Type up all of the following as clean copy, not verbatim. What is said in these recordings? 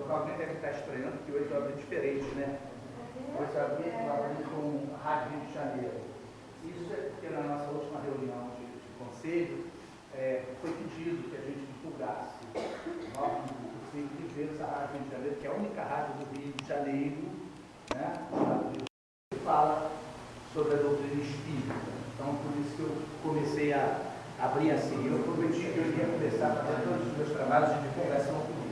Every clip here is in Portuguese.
provavelmente deve estar estranhando, porque hoje eu abri diferente, né? Hoje eu abri com um Rádio Rio de Janeiro. Isso é porque na nossa última reunião de conselho, foi pedido que a gente divulgasse e ver essa Rádio Rio de Janeiro, que é a única rádio do Rio de Janeiro, né? Que fala sobre a doutrina espírita. Então, por isso que eu comecei a abrir assim. Eu prometi que eu ia começar a fazer todos os meus trabalhos de divulgação com isso.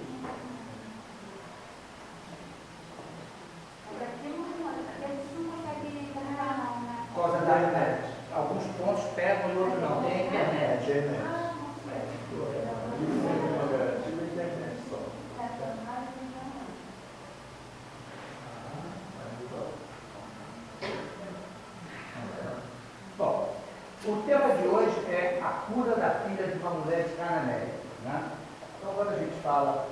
Por causa da internet. Alguns pontos pegam e outros não. Tem a internet. Bom, o tema de hoje é a cura da filha de uma mulher de Cananéia, né? Então, quando a gente fala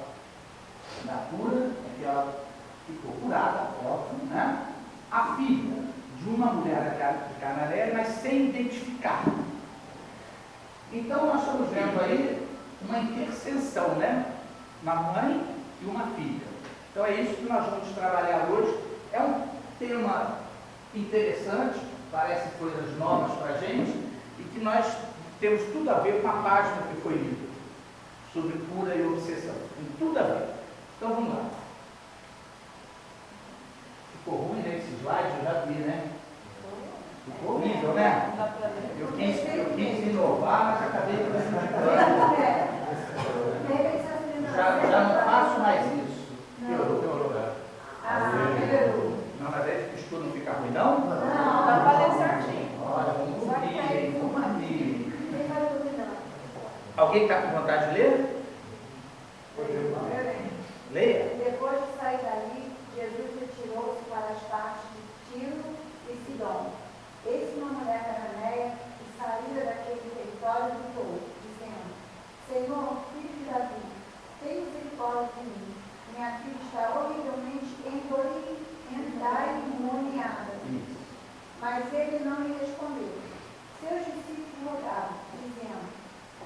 da cura, é que ela ficou curada, óbvio, né? A filha de uma mulher de Cananéia, mas sem identificar. Então, nós estamos vendo aí uma interseção, né? Uma mãe e uma filha. Então, é isso que nós vamos trabalhar hoje. É um tema interessante, parece coisas novas para a gente, e que nós temos tudo a ver com a página que foi lida, sobre cura e obsessão. Tem tudo a ver. Então, vamos lá. Ficou ruim, né? Esse slide, eu já vi, né? Ficou horrível, né? Eu quis inovar, mas acabei prejudicando. Já não faço mais isso. Piorou. Melhorou. Não, mas aí o estudo não fica ruim, não? Não, tá fazendo certinho. Olha, vamos cumprir. Alguém está com vontade de ler? Leia. Depois de sair dali, Jesus retirou-se para as partes de Tiro e Sidom. Eis que uma mulher cananeia que saíra daquele território gritou, dizendo: Senhor, filho de Davi, tem misericórdia de mim. Minha filha está horrivelmente endemoniada. Mas ele não lhe respondeu. Seus discípulos rogaram, dizendo: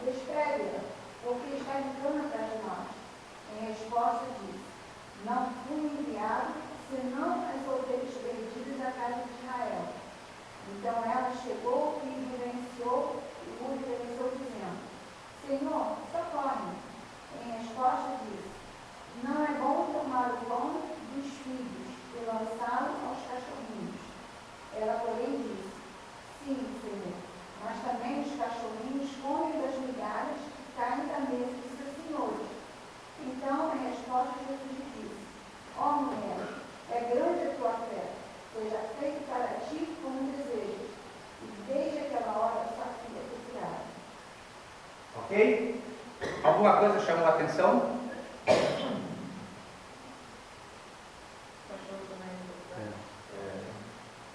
Despede-a, porque está gritando atrás de nós. Em resposta disse: Não fui enviado, senão as ovelhas perdidas da casa de Israel. Então ela chegou e o reverenciou, dizendo: Senhor, socorre-me. Em resposta disse: Não é bom tomar o pão dos filhos e lançá-lo aos cachorrinhos. Ela, porém, disse: Sim, Senhor, mas também os cachorrinhos comem das migalhas que caem da mesa de seus senhores. Então, em resposta, Jesus lhe disse: Ó mulher, é grande a tua fé, seja feito para ti como desejas. E desde aquela hora sua filha foi curada. Ok? Alguma coisa chamou a atenção?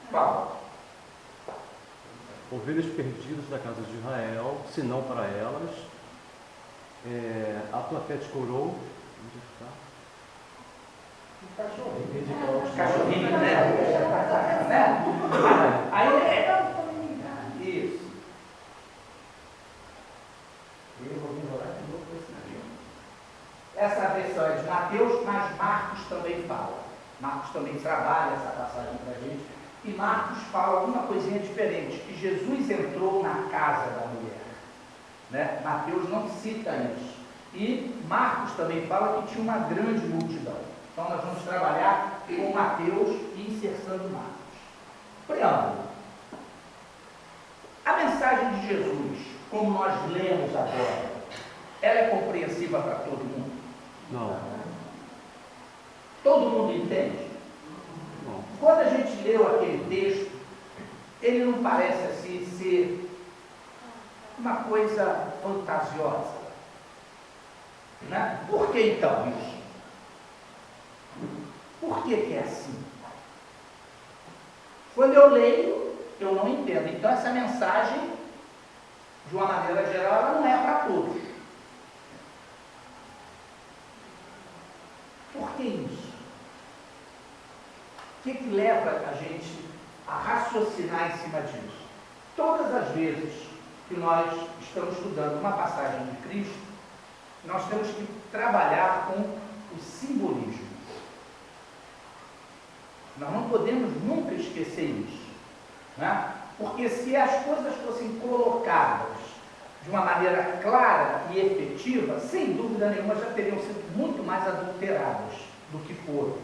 Qual? Ovelhas perdidas da casa de Israel, se não para elas, a tua fé te curou. Onde está? Cachorrinho, né? Aí isso. Eu vou me enrolar de novo com esse navio. Essa versão é de Mateus, mas Marcos também fala. Marcos também trabalha essa passagem para a gente. E Marcos fala alguma coisinha diferente, que Jesus entrou na casa da mulher. Né? Mateus não cita isso. E Marcos também fala que tinha uma grande multidão. Então nós vamos trabalhar com Mateus e inserção Marcos. Preâmbulo. A mensagem de Jesus, como nós lemos agora, ela é compreensiva para todo mundo? Não. Todo mundo entende? Não. Quando a gente leu aquele texto, ele não parece assim ser uma coisa fantasiosa. Né? Por que então isso? Por que é assim? Quando eu leio, eu não entendo. Então essa mensagem, de uma maneira geral, ela não é para todos. Por que isso? O que leva a gente a raciocinar em cima disso? Todas as vezes que nós estamos estudando uma passagem de Cristo, nós temos que trabalhar com o simbolismo. Nós não podemos nunca esquecer isso, né? Porque se as coisas fossem colocadas de uma maneira clara e efetiva, sem dúvida nenhuma já teriam sido muito mais adulteradas do que foram.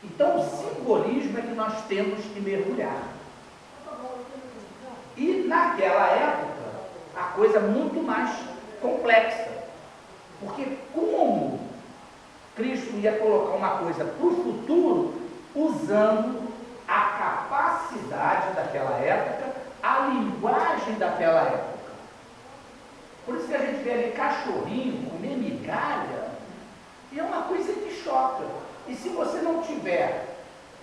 Então, o simbolismo é que nós temos que mergulhar. E naquela época, a coisa muito mais complexa. Porque como Cristo ia colocar uma coisa para o futuro, usando a capacidade daquela época, a linguagem daquela época. Por isso que a gente vê ali cachorrinho, comer migalha, e é uma coisa que choca. E se você não tiver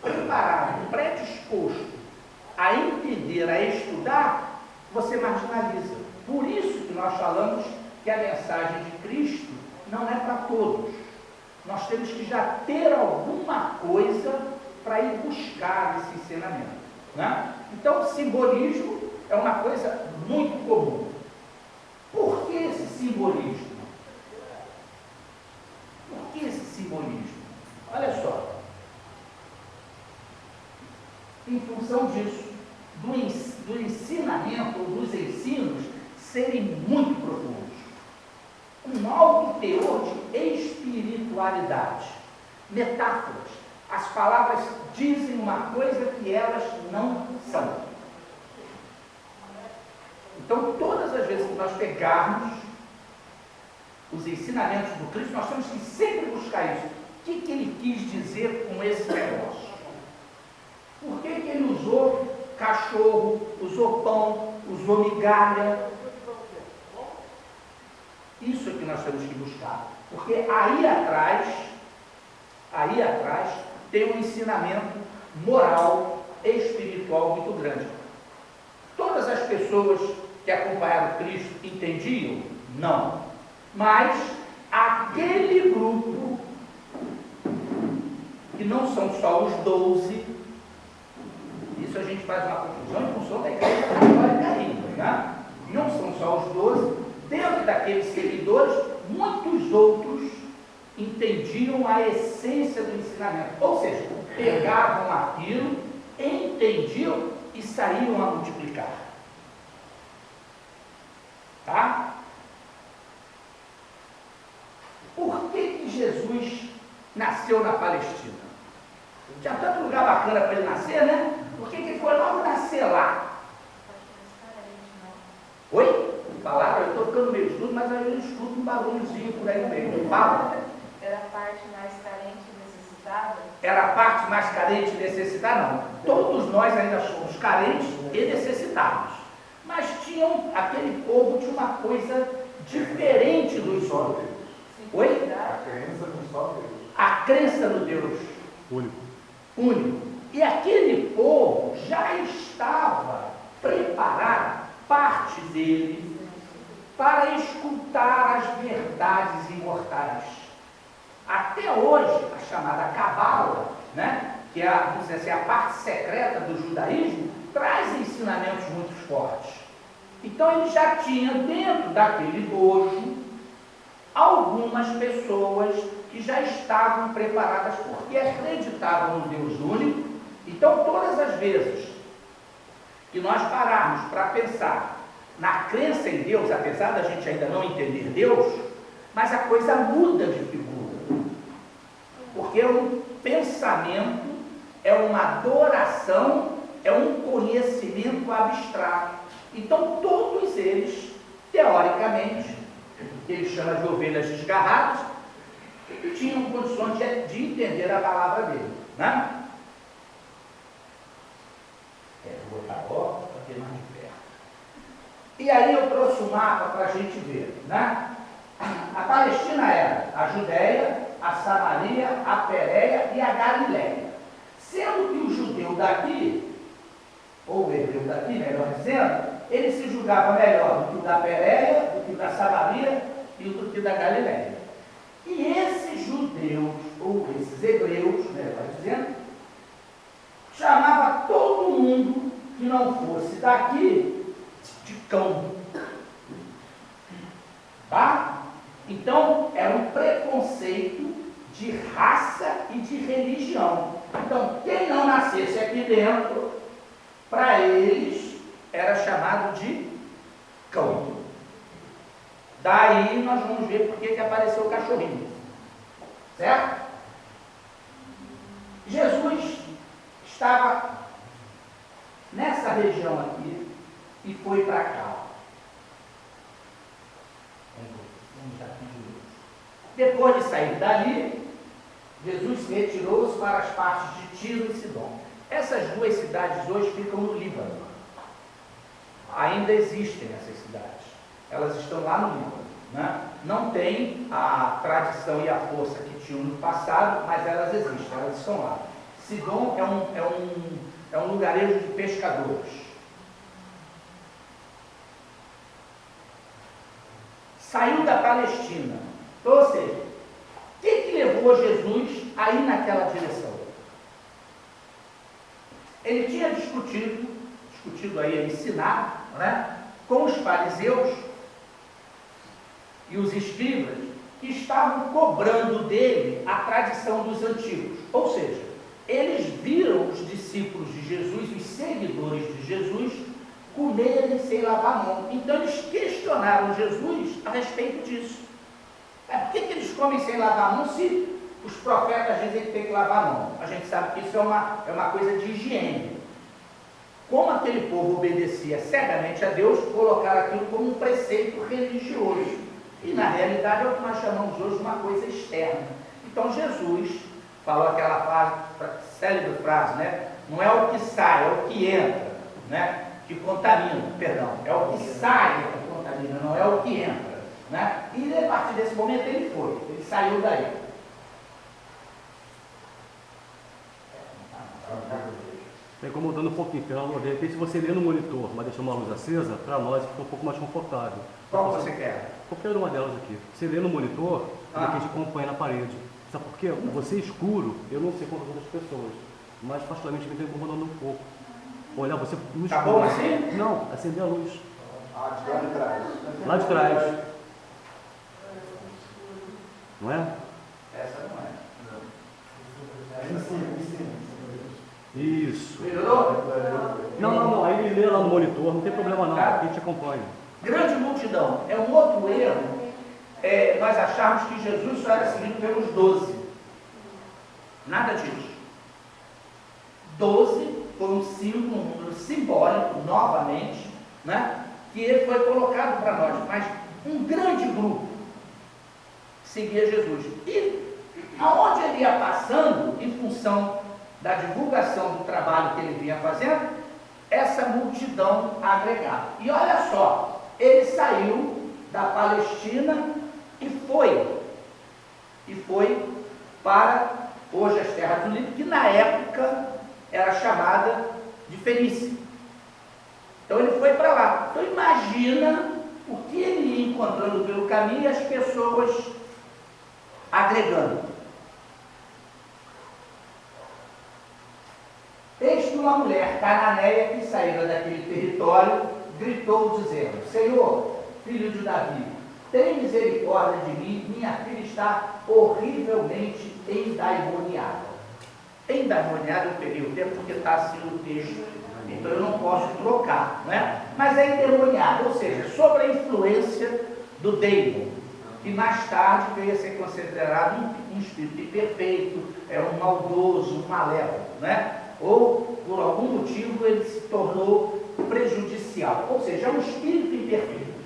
preparado, predisposto a entender, a estudar, você marginaliza. Por isso que nós falamos que a mensagem de Cristo não é para todos. Nós temos que já ter alguma coisa para ir buscar esse ensinamento, né? Então, o simbolismo é uma coisa muito comum. Por que esse simbolismo? Por que esse simbolismo? Olha só. Em função disso, do ensinamento, ou dos ensinos serem muito profundos, com alto teor de espiritualidade, metáforas. As palavras dizem uma coisa que elas não são. Então, todas as vezes que nós pegarmos os ensinamentos do Cristo, nós temos que sempre buscar isso. O que ele quis dizer com esse negócio? Por que ele usou cachorro, usou pão, usou migalha? Isso é que nós temos que buscar. Porque aí atrás, tem um ensinamento moral, espiritual muito grande. Todas as pessoas que acompanharam Cristo entendiam? Não. Mas aquele grupo, que não são só os 12, isso a gente faz uma confusão em função da igreja católica ainda, né? Não são só os 12, dentro daqueles seguidores, muitos outros entendiam a essência do ensinamento, ou seja, pegavam aquilo, entendiam e saíam a multiplicar. Tá? Por que Jesus nasceu na Palestina? Tinha tanto lugar bacana para ele nascer, né? Por que ele foi logo nascer lá? Oi? Falaram, eu estou ficando meio estudo, mas eu escuto um barulhozinho por aí no meio. Fala. Era a parte mais carente e necessitada? Era a parte mais carente e necessitada? Não. Todos nós ainda somos carentes e necessitados. Mas aquele povo tinha uma coisa diferente dos outros. Oi? A crença no só Deus. A crença no Deus único. E aquele povo já estava preparado, parte dele, para escutar as verdades imortais. Até hoje, a chamada Cabala, né, que é vamos dizer assim, a parte secreta do judaísmo, traz ensinamentos muito fortes. Então ele já tinha dentro daquele bojo algumas pessoas que já estavam preparadas porque acreditavam no Deus único. Então todas as vezes que nós pararmos para pensar na crença em Deus, apesar da gente ainda não entender Deus, mas a coisa muda de figura, porque é um pensamento, é uma adoração, é um conhecimento abstrato. Então todos eles, teoricamente, ele chama de ovelhas desgarradas, tinham condições de entender a palavra dele, né? Vou botar óculos para ter mais de perto. E aí eu trouxe um mapa para a gente ver, né? A Palestina era a Judéia, a Samaria, a Pérea e a Galileia. Sendo que o judeu daqui, ou o hebreu daqui, melhor dizendo, ele se julgava melhor do que o da Pérea, do que o da Samaria e do que o da Galileia. E esses judeus, ou esses hebreus, melhor dizendo, chamava todo mundo que não fosse daqui de cão. Tá? Então, era um preconceito de raça e de religião. Então, quem não nascesse aqui dentro, para eles, era chamado de cão. Daí nós vamos ver por que apareceu o cachorrinho. Certo? Jesus estava nessa região aqui e foi para cá. Depois de sair dali, Jesus retirou-se para as partes de Tiro e Sidom. Essas duas cidades hoje ficam no Líbano. Ainda existem essas cidades. Elas estão lá no Líbano. Né? Não tem a tradição e a força que tinham no passado, mas elas existem, elas estão lá. Sidom é um lugarejo de pescadores. Saiu da Palestina. Então, ou seja, o que levou Jesus a ir naquela direção? Ele tinha discutido aí, a ensinar, né, com os fariseus e os escribas, que estavam cobrando dele a tradição dos antigos. Ou seja, eles viram os discípulos de Jesus, os seguidores de Jesus, comerem sem lavar a mão. Então eles questionaram Jesus a respeito disso. Por que eles comem sem lavar a mão se os profetas dizem que tem que lavar a mão? A gente sabe que isso é uma coisa de higiene. Como aquele povo obedecia cegamente a Deus, colocaram aquilo como um preceito religioso. E na realidade é o que nós chamamos hoje de uma coisa externa. Então Jesus falou aquela célebre frase, né? Não é o que sai, é o que entra, né? Que contamina, perdão. É o que sai que contamina, não é o que entra. Né? E a partir desse momento ele saiu daí. Está incomodando um pouquinho, Fernando. De repente, se você ler no monitor, mas deixar uma luz acesa, para nós fica um pouco mais confortável. Qual você quer? Qualquer uma delas aqui. Você lê no monitor, a gente acompanha na parede. Sabe por quê? Você escuro, eu não sei quantas outras pessoas, mas particularmente me está incomodando um pouco. Olha, você no tá escuro. Bom assim? Não, acender a luz. Lá de trás. Lá de trás. Não é? Essa não é. Em cima. Isso. Melhorou? Não. Aí ele lê lá no monitor, não tem problema não, a gente acompanha. Grande multidão. É um outro erro. Nós acharmos que Jesus só era seguido pelos 12. Nada disso. 12 foi um símbolo, um número simbólico, novamente, né? Que ele foi colocado para nós. Mas um grande grupo seguia Jesus. E aonde ele ia passando, em função da divulgação do trabalho que ele vinha fazendo, essa multidão agregava. E olha só, ele saiu da Palestina e foi para hoje as terras do Líbano, que na época era chamada de Fenícia. Então ele foi para lá. Então imagina o que ele ia encontrando pelo caminho e as pessoas agregando. Eis que uma mulher cananeia que saíra daquele território gritou dizendo: Senhor, filho de Davi, tem misericórdia de mim, minha filha está horrivelmente endemoniada. Endemoniada eu peguei o termo porque está assim no texto, então eu não posso trocar, né? Mas é endemoniada, ou seja, sob a influência do demônio, que mais tarde veio a ser considerado um espírito imperfeito, um maldoso, um malévolo, né? Ou por algum motivo ele se tornou prejudicial, ou seja, é um espírito imperfeito,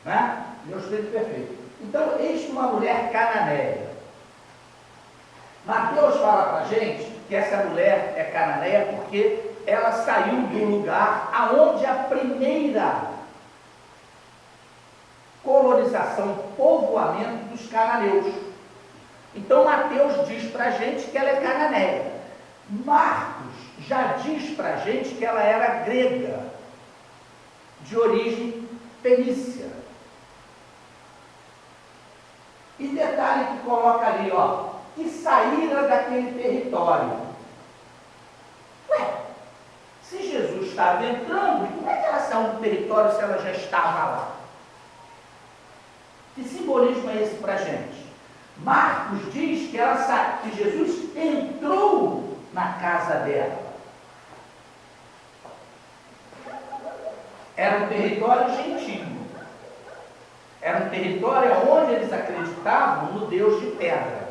né? É um espírito perfeito. Então, eis que uma mulher cananeia. Mateus fala para a gente que essa mulher é cananeia porque ela saiu do lugar aonde a primeira colonização, povoamento dos cananeus. Então Mateus diz para a gente que ela é cananeia. Marcos já diz para a gente que ela era grega, de origem fenícia. E detalhe que coloca ali, ó, que saíra daquele território. Ué, se Jesus estava entrando, como é que ela saiu do território se ela já estava lá? Que simbolismo é esse para a gente? Marcos diz que que Jesus entrou na casa dela. Era um território gentil. Era um território onde eles acreditavam no Deus de pedra.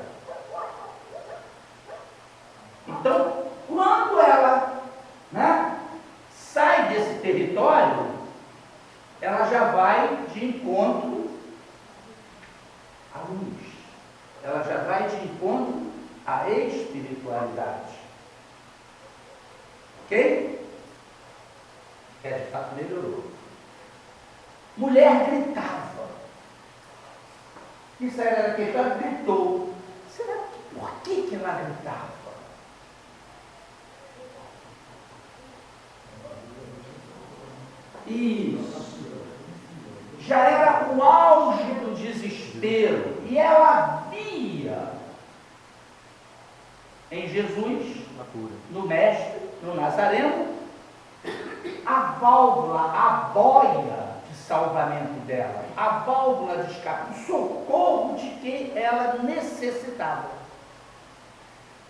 Então, quando ela, sai desse território, ela já vai de encontro à luz. Ela já vai de encontro à espiritualidade. Ok? De fato melhorou. Mulher gritava. Isso era que ela gritou. Será por que ela gritava? Isso. Já era o auge do desespero. E ela via em Jesus, no Mestre, no Nazareno, a válvula, a boia de salvamento dela, a válvula de escape, o socorro de que ela necessitava.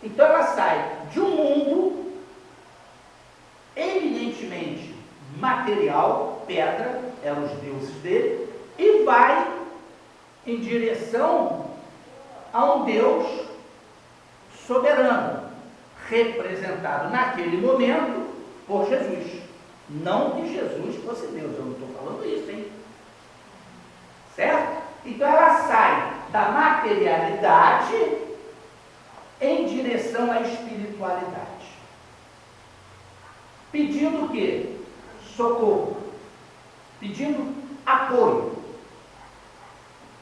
Então ela sai de um mundo eminentemente material, pedra, eram os deuses dele, e vai em direção a um Deus soberano, representado naquele momento por Jesus. Não que Jesus fosse Deus, eu não estou falando isso, hein? Certo? Então ela sai da materialidade em direção à espiritualidade. Pedindo o quê? Socorro. Pedindo apoio.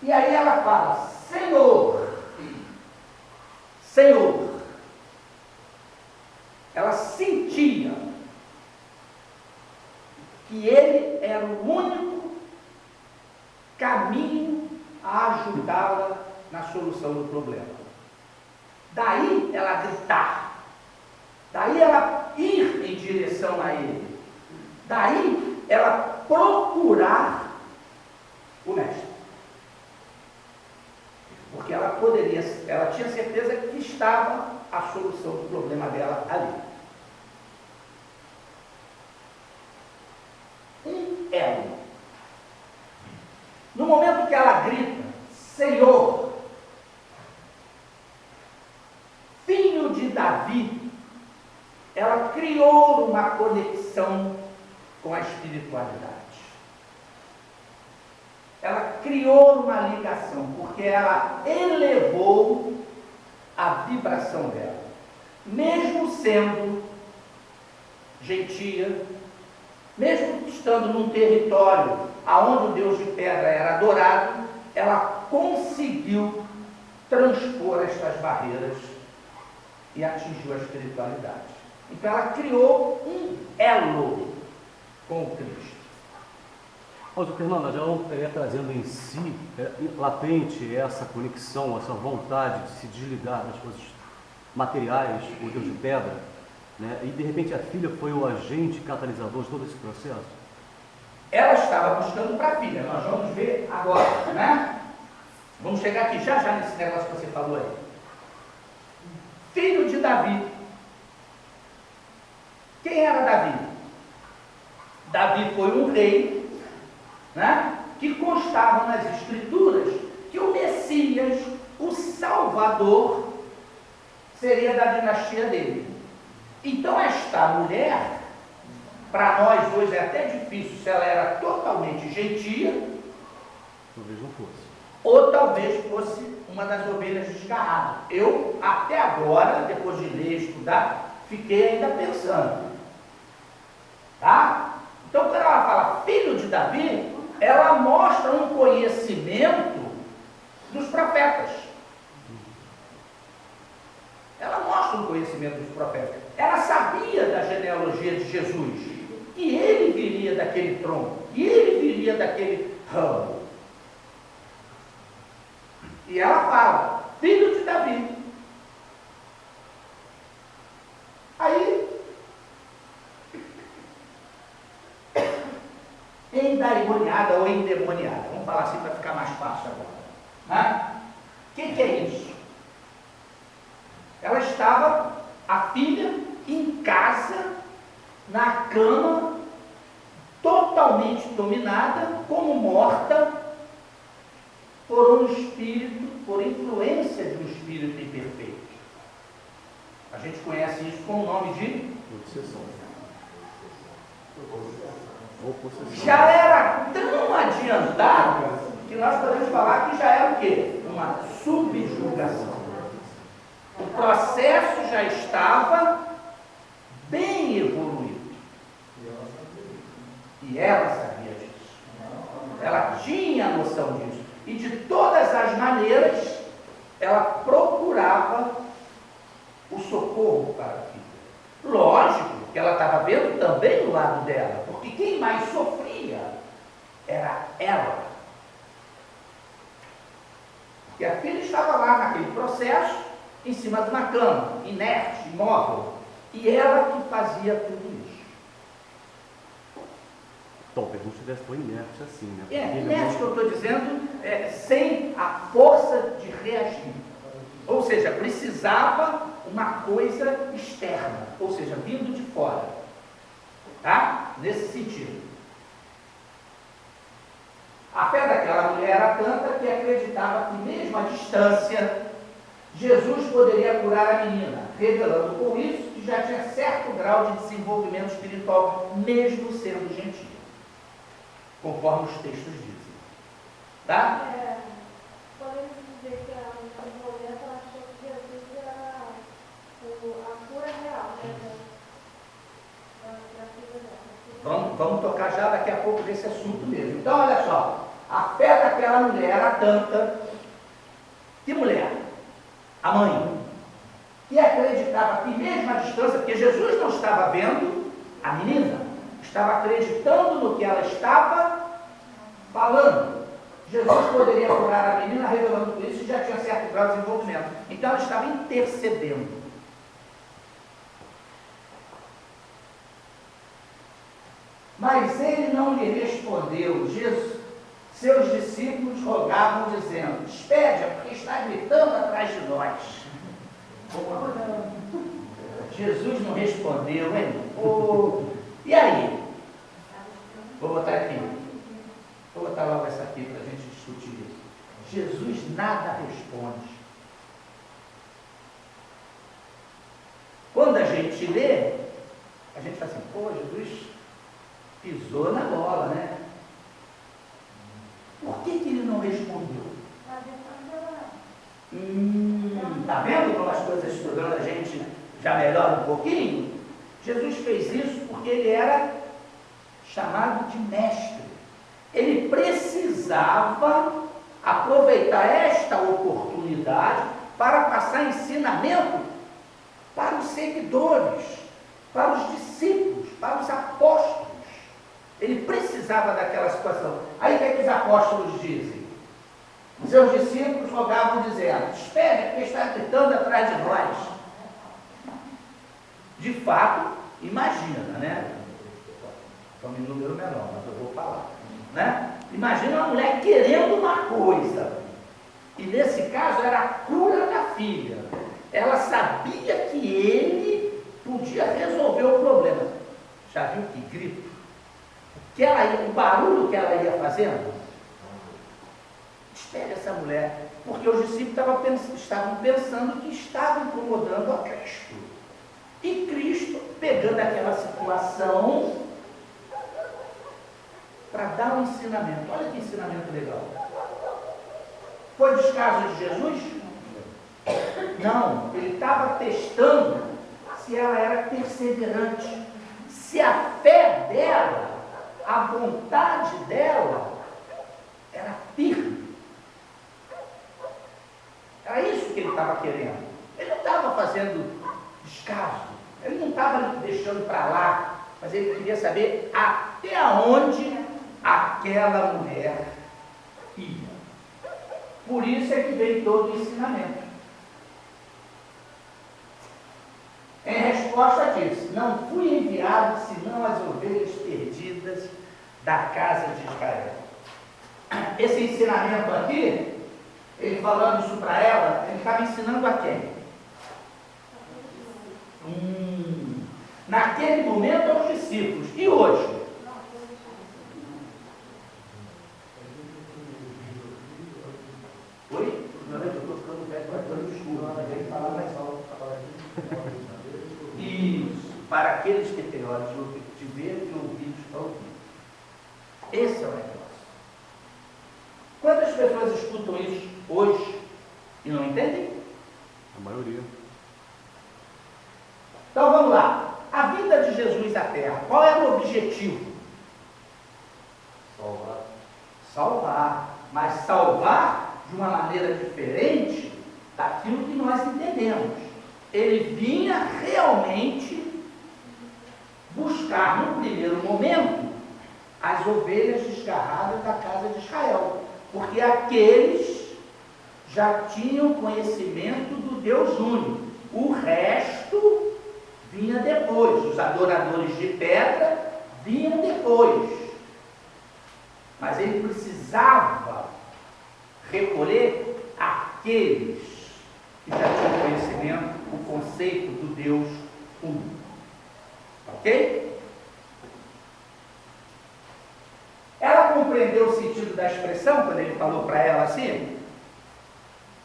E aí ela fala, Senhor, Senhor. Ela sentia que ele era o único caminho a ajudá-la na solução do problema. Daí ela gritar, daí ela ir em direção a ele, daí ela procurar o mestre. Porque ela tinha certeza que estava a solução do problema dela ali. Um elo. No momento que ela grita, Senhor, Filho de Davi, ela criou uma conexão com a espiritualidade. Ela criou uma ligação, porque ela elevou a vibração dela. Mesmo sendo gentia, mesmo estando num território aonde o Deus de pedra era adorado, ela conseguiu transpor estas barreiras e atingiu a espiritualidade. Então ela criou um elo com o Cristo. Mas o Fernando, já trazendo em si, latente essa conexão, essa vontade de se desligar das coisas materiais, o Deus de pedra, né? E de repente a filha foi o agente catalisador de todo esse processo? Ela estava buscando para a filha, nós vamos ver agora, né? Vamos chegar aqui já nesse negócio que você falou aí. Filho de Davi. Quem era Davi? Davi foi um rei, né, que constava nas escrituras que o Messias, o Salvador, seria da dinastia dele. Então esta mulher, para nós hoje é até difícil se ela era totalmente gentia, talvez não fosse, ou talvez fosse uma das ovelhas desgarradas. Eu até agora, depois de ler e estudar, fiquei ainda pensando, tá? Então quando ela fala filho de Davi, ela mostra um conhecimento dos profetas. Ela mostra um conhecimento dos profetas. Ela sabia da genealogia de Jesus, que ele viria daquele tronco, que ele viria daquele ramo. E ela fala, filho de Davi. Aí, endemoniada ou endemoniada, vamos falar assim para ficar mais fácil agora. O que é isso? estava a filha em casa, na cama, totalmente dominada, como morta, por um espírito, por influência de um espírito imperfeito. A gente conhece isso com o nome de Obsessão. Ou possessão. já era tão adiantado que nós podemos falar que já era o quê? Uma subjugação. O processo já estava bem evoluído. E ela sabia disso. Ela tinha noção disso. E de todas as maneiras, ela procurava o socorro para a filha. Lógico que ela estava vendo também o lado dela, porque quem mais sofria era ela. E a filha estava lá naquele processo, em cima de uma cama, inerte, imóvel, e ela que fazia tudo isso. Então, a pergunta deve ser inerte assim, né? Inerte que eu estou dizendo, sem a força de reagir. Ou seja, precisava uma coisa externa, ou seja, vindo de fora. Tá? Nesse sentido. A fé daquela mulher era tanta que acreditava que mesmo à distância, Jesus poderia curar a menina, revelando com isso que já tinha certo grau de desenvolvimento espiritual, mesmo sendo gentil, conforme os textos dizem. Tá? Podemos dizer que no momento ela achou que Jesus era a cura real, né? Da filha dela. Vamos tocar já daqui a pouco nesse assunto mesmo. Então, olha só, a fé daquela mulher era tanta. Que mulher? A mãe, que acreditava que mesmo à distância, porque Jesus não estava vendo a menina, estava acreditando no que ela estava falando. Jesus poderia curar a menina, revelando por isso, e já tinha certo grau de desenvolvimento. Então ela estava intercedendo. Mas ele não lhe respondeu. Seus discípulos rogavam, dizendo: despede-a, porque está gritando atrás de nós. Jesus não respondeu, hein? E aí? Vou botar aqui. Vou botar logo essa aqui para a gente discutir isso. Jesus nada responde. Quando a gente lê, a gente fala assim: pô, Jesus pisou na bola, né? Por que ele não respondeu? Tá vendo como as coisas estudando a gente já melhora um pouquinho? Jesus fez isso porque ele era chamado de mestre. Ele precisava aproveitar esta oportunidade para passar ensinamento para os seguidores, para os discípulos, para os apóstolos. Ele precisava daquela situação. Aí o que os apóstolos dizem? Seus discípulos rogavam dizendo: espere, porque está gritando atrás de nós. De fato, imagina, né? Estou em número menor, mas eu vou falar. Né? Imagina uma mulher querendo uma coisa. E nesse caso era a cura da filha. Ela sabia que ele podia resolver o problema. Já viu que grito? O barulho que ela ia fazendo? Espere essa mulher, porque os discípulos estavam pensando que estava incomodando a Cristo. E Cristo, pegando aquela situação para dar um ensinamento. Olha que ensinamento legal. Foi descaso de Jesus? Não, ele estava testando se ela era perseverante, se a fé dela, a vontade dela era firme. Era isso que ele estava querendo. Ele não estava fazendo descaso, ele não estava deixando para lá, mas ele queria saber até onde aquela mulher ia. Por isso é que veio todo o ensinamento. Em resposta disse: não fui enviado senão as ovelhas perdidas da casa de Israel. Esse ensinamento aqui, ele falando isso para ela, ele estava ensinando a quem? Naquele momento aos discípulos. E hoje? Oi? Não, eu estou ficando velho, mas desculpa, tem que falar mais alto. Isso, para aqueles que têm olhos de ver e ouvidos para ouvir. Esse é o negócio. Quantas pessoas escutam isso hoje e não entendem? A maioria. Então vamos lá. A vinda de Jesus à Terra, qual era o objetivo? Salvar. Salvar. Mas salvar de uma maneira diferente daquilo que nós entendemos. Ele vinha realmente buscar, no primeiro momento, as ovelhas desgarradas da casa de Israel. Porque aqueles já tinham conhecimento do Deus único. O resto vinha depois. Os adoradores de pedra vinham depois. Mas ele precisava recolher aqueles que já tinham conhecimento, o conceito do Deus único. Ok? Ela compreendeu o sentido da expressão quando ele falou para ela assim?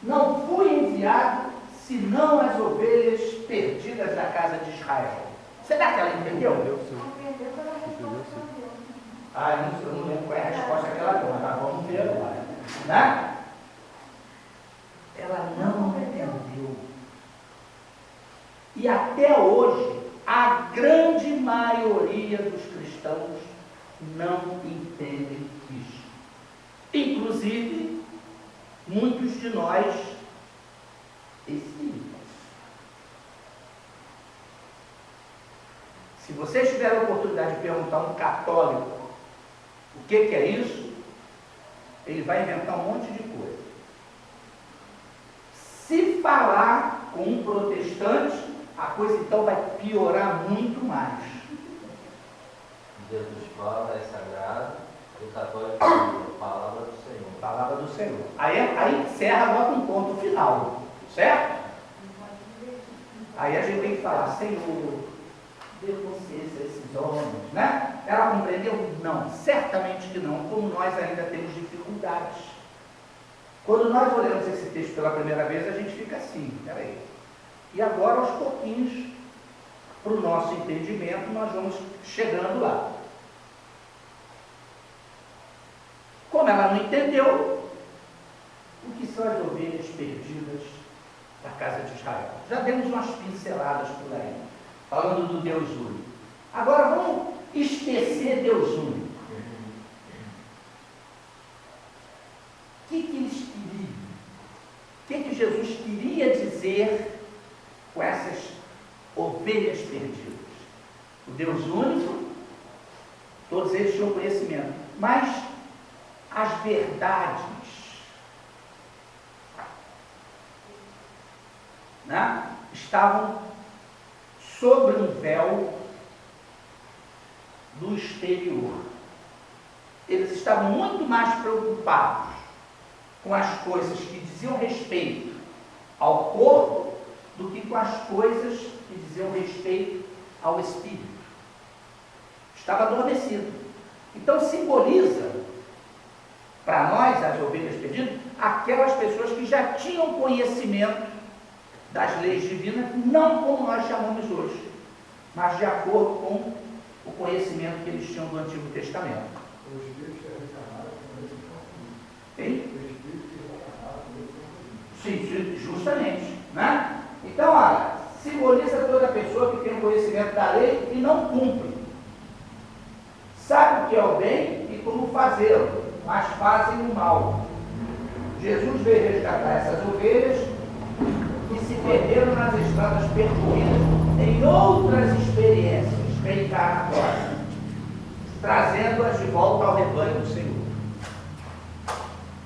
Não fui enviado senão as ovelhas perdidas da casa de Israel. Será que ela entendeu? Compreendeu pela resposta que deu. Eu não lembro qual é a resposta que ela deu, mas vamos ver agora. Né? Ela não entendeu. E até hoje, a grande maioria dos cristãos não entendem isso. Inclusive, muitos de nós espíritas. Se vocês tiverem a oportunidade de perguntar a um católico o que é isso, ele vai inventar um monte de coisa. Se falar com um protestante, a coisa então vai piorar muito mais. Jesus fala, é sagrado, e o católico diz, a palavra do Senhor. Palavra do Senhor. Aí encerra agora um ponto final, certo? Aí a gente tem que falar, Senhor, dê consciência a esses homens, né? Ela compreendeu? Não, certamente que não, como nós ainda temos dificuldades. Quando nós olhamos esse texto pela primeira vez, a gente fica assim, peraí. E agora, aos pouquinhos, para o nosso entendimento, nós vamos chegando lá. Como ela não entendeu, o que são as ovelhas perdidas da casa de Israel? Já demos umas pinceladas por aí, falando do Deus único. Agora vamos esquecer Deus único. O que eles queriam? O que Jesus queria dizer com essas ovelhas perdidas? O Deus único, todos eles tinham conhecimento, mas as verdades, né, estavam sobre um véu do exterior. Eles estavam muito mais preocupados com as coisas que diziam respeito ao corpo do que com as coisas que diziam respeito ao espírito. Estava adormecido. Então simboliza para nós, as ovelhas perdidas, aquelas pessoas que já tinham conhecimento das leis divinas, não como nós chamamos hoje, mas de acordo com o conhecimento que eles tinham do Antigo Testamento. Sim, justamente. Né? Então, olha, simboliza toda pessoa que tem o conhecimento da lei e não cumpre. Sabe o que é o bem e como fazê-lo, mas fazem o mal. Jesus veio resgatar essas ovelhas que se perderam nas estradas percorridas em outras experiências reencarnatórias, trazendo-as de volta ao rebanho do Senhor.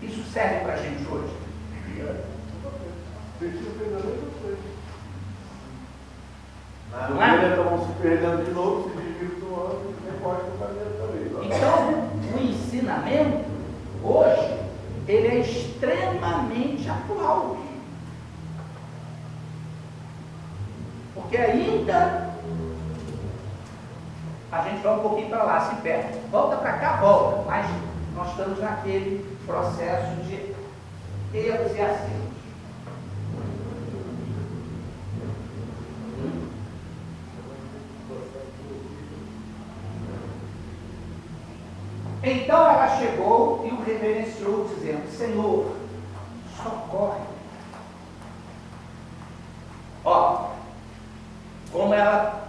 Isso serve para a gente hoje. Não é? Estavam se perdendo de novo, se desvirtuando e recorte o caminho também. Então, o ensinamento, hoje, ele é extremamente atual. Porque ainda a gente vai um pouquinho para lá, se perde. Volta para cá, volta. Mas nós estamos naquele processo de erros e acertos. Então ela chegou e o reverenciou, dizendo: Senhor, socorre. Ó, como ela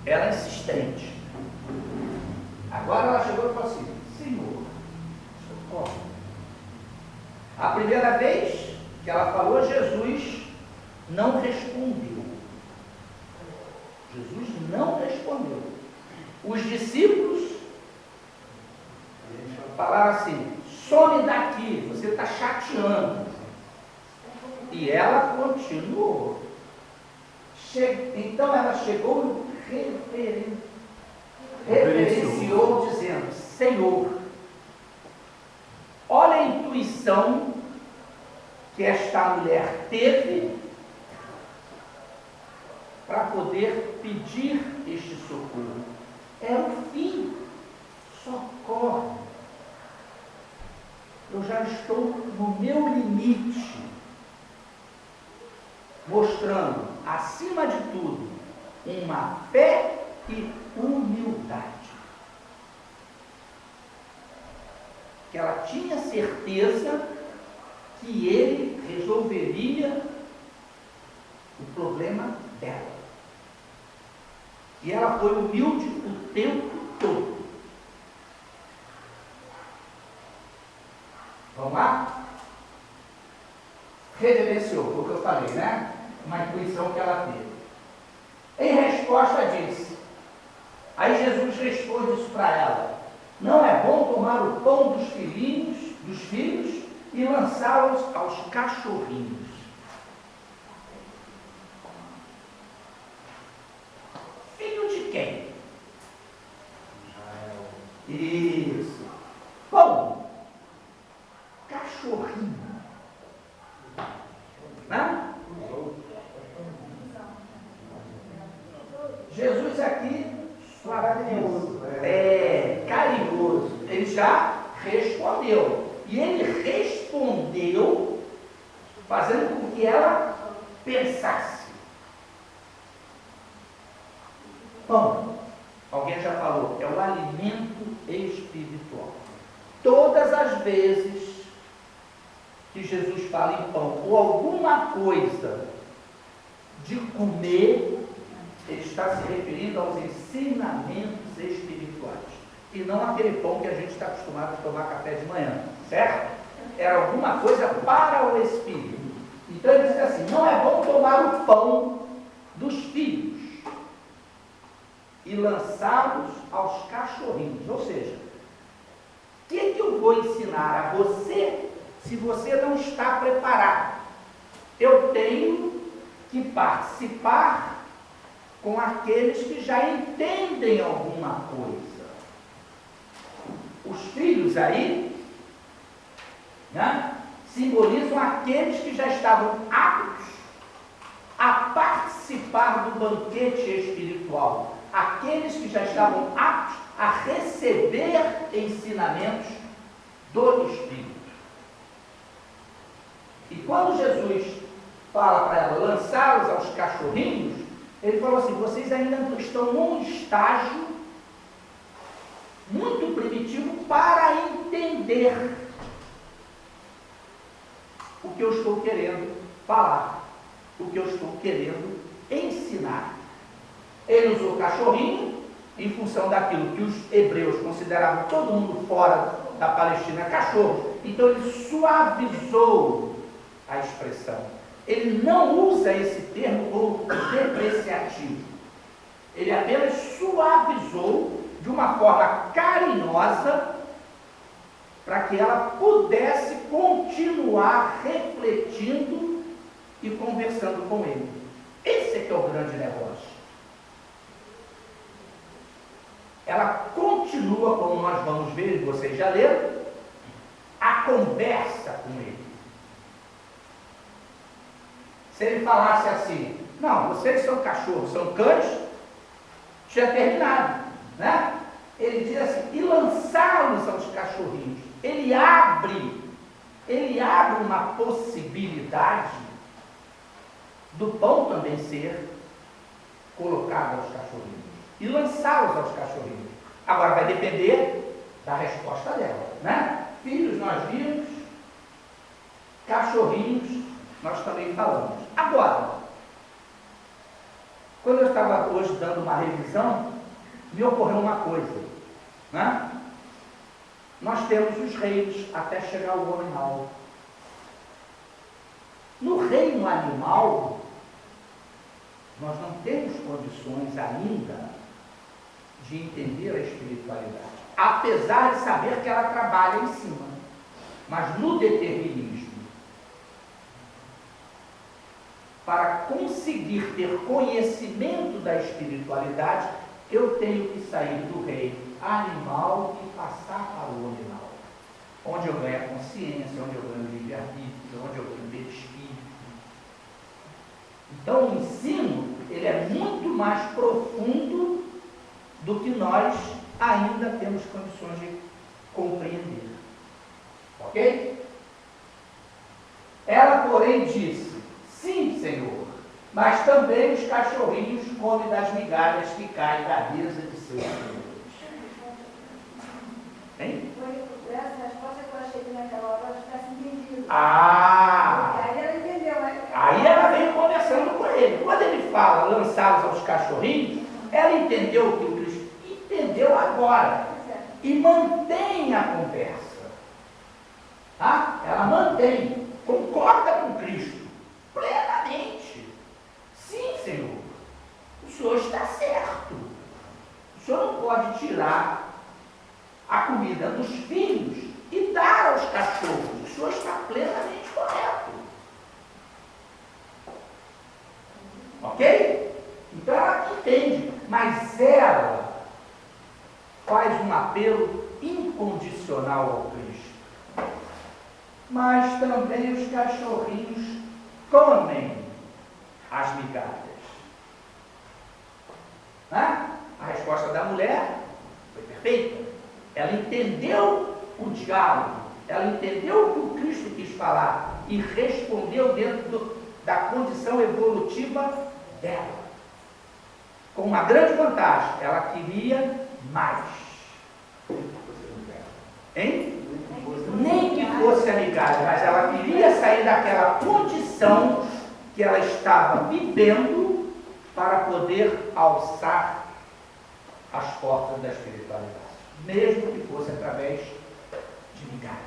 é insistente. Agora ela chegou e falou assim: Senhor, socorre. A primeira vez que ela falou, Jesus não respondeu. Jesus não respondeu. Os discípulos falaram assim: some daqui, você está chateando. E ela continuou. Então ela chegou e reverenciou, dizendo: Senhor, olha a intuição que esta mulher teve para poder pedir este socorro. É o fim. Socorre. Eu já estou no meu limite, mostrando, acima de tudo, uma fé e humildade. Que ela tinha certeza que ele resolveria o problema dela. E ela foi humilde o tempo todo. Vamos lá? Reverenciou, foi o que eu falei, né? Uma intuição que ela teve. Em resposta disse. Aí Jesus responde isso para ela: não é bom tomar o pão dos filhos e lançá-los aos cachorrinhos. Filho de quem? Isso. Pão. Cachorrinho. Né? Jesus aqui, carinhoso. Carinhoso. Ele já respondeu. E ele respondeu fazendo com que ela pensasse. Pão, alguém já falou, é o alimento espiritual. Todas as vezes que Jesus fala em pão ou alguma coisa de comer, ele está se referindo aos ensinamentos espirituais e não aquele pão que a gente está acostumado a tomar café de manhã, certo? Era alguma coisa para o espírito. Então ele diz assim: não é bom tomar o pão dos filhos e lançá-los aos cachorrinhos. Ou seja, o que eu vou ensinar a você se você não está preparado? Eu tenho que participar com aqueles que já entendem alguma coisa. Os filhos aí, né, simbolizam aqueles que já estavam aptos a participar do banquete espiritual, aqueles que já estavam aptos a receber ensinamentos do Espírito. E quando Jesus fala para ela lançá-los aos cachorrinhos, ele falou assim: vocês ainda estão num estágio muito primitivo para entender o que eu estou querendo falar, o que eu estou querendo ensinar. Ele usou cachorrinho em função daquilo que os hebreus consideravam todo mundo fora da Palestina cachorro. Então ele suavizou a expressão. Ele não usa esse termo como depreciativo. Ele apenas suavizou de uma forma carinhosa para que ela pudesse continuar refletindo e conversando com ele. Esse é que é o grande negócio. Ela continua, como nós vamos ver, e vocês já leram, a conversa com ele. Se ele falasse assim: não, vocês são cachorros, são cães, tinha terminado, né? Ele diz assim, e lançá-los aos cachorrinhos. Ele abre uma possibilidade do pão também ser colocado aos cachorrinhos e lançá-los aos cachorrinhos. Agora vai depender da resposta dela, né? Filhos nós vimos, cachorrinhos nós também falamos. Agora, quando eu estava hoje dando uma revisão, me ocorreu uma coisa, né? Nós temos os reinos até chegar ao animal. No reino animal, nós não temos condições ainda de entender a espiritualidade, apesar de saber que ela trabalha em cima. Mas no determinismo, para conseguir ter conhecimento da espiritualidade, eu tenho que sair do reino animal e passar para o animal, onde eu ganho a consciência, onde eu ganho o livre-arbítrio, onde eu ganho o perispírito. Então o ensino, ele é muito mais profundo do que nós ainda temos condições de compreender. Ok? Ela, porém, disse, sim, Senhor, mas também os cachorrinhos comem das migalhas que caem da mesa de seus senhores. Hein? Foi essa resposta que eu achei que naquela hora ela tivesse entendido. Ah! E aí ela entendeu, né? Aí ela veio conversando com ele. Quando ele fala lançá-los aos cachorrinhos, ela entendeu o que o Cristo entendeu agora. E mantém a conversa. Tá? Ela mantém, concorda com Cristo plenamente. Sim, Senhor, o Senhor está certo. O Senhor não pode tirar a comida dos filhos e dar aos cachorros. O Senhor está plenamente correto. Ok? Então ela entende, mas ela faz um apelo incondicional ao Cristo. Mas também os cachorrinhos comem as migalhas. Né? A resposta da mulher foi perfeita. Ela entendeu o diálogo, ela entendeu o que o Cristo quis falar e respondeu dentro da condição evolutiva dela. Com uma grande vantagem, ela queria mais. Hein? Nem que fosse a migalha, mas ela queria sair daquela condição que ela estava vivendo para poder alçar as portas da espiritualidade, mesmo que fosse através de migalhas.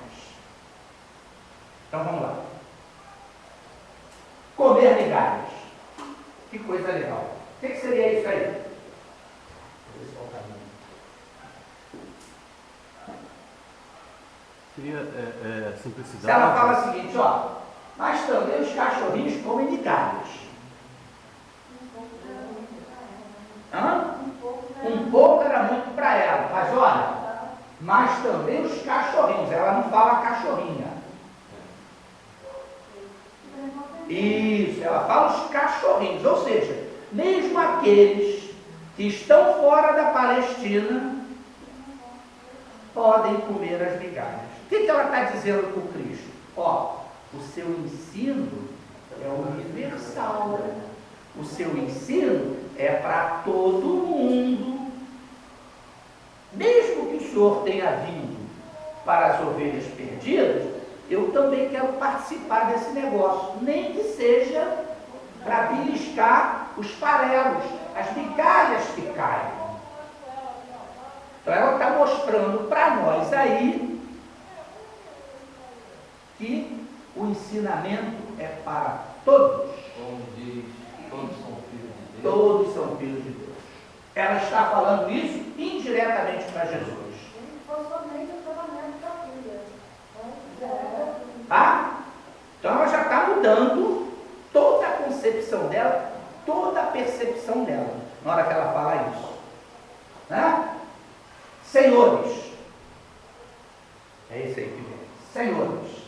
Então vamos lá. Comer migalhas. Que coisa legal. O que seria isso aí? Seria simplicidade. Se ela fala o seguinte, ó, mas também os cachorrinhos comem migalhas. Hã? Um pouco era muito para ela, mas olha, mas também os cachorrinhos, ela não fala cachorrinha. Isso, ela fala os cachorrinhos, ou seja, mesmo aqueles que estão fora da Palestina podem comer as migalhas. O que ela está dizendo com Cristo? Ó, o seu ensino é universal. O seu ensino é para todo mundo. Mesmo que o Senhor tenha vindo para as ovelhas perdidas, eu também quero participar desse negócio, nem que seja para beliscar os farelos, as migalhas que caem. Então ela está mostrando para nós aí que o ensinamento é para todos. Como diz, todos são filhos de Deus. Todos são filhos de Deus. Ela está falando isso indiretamente para Jesus. Foi somente o tratamento da filha. Tá? Então ela já está mudando toda a concepção dela, toda a percepção dela, na hora que ela fala isso. Né? Senhores. É isso aí que vem. Senhores.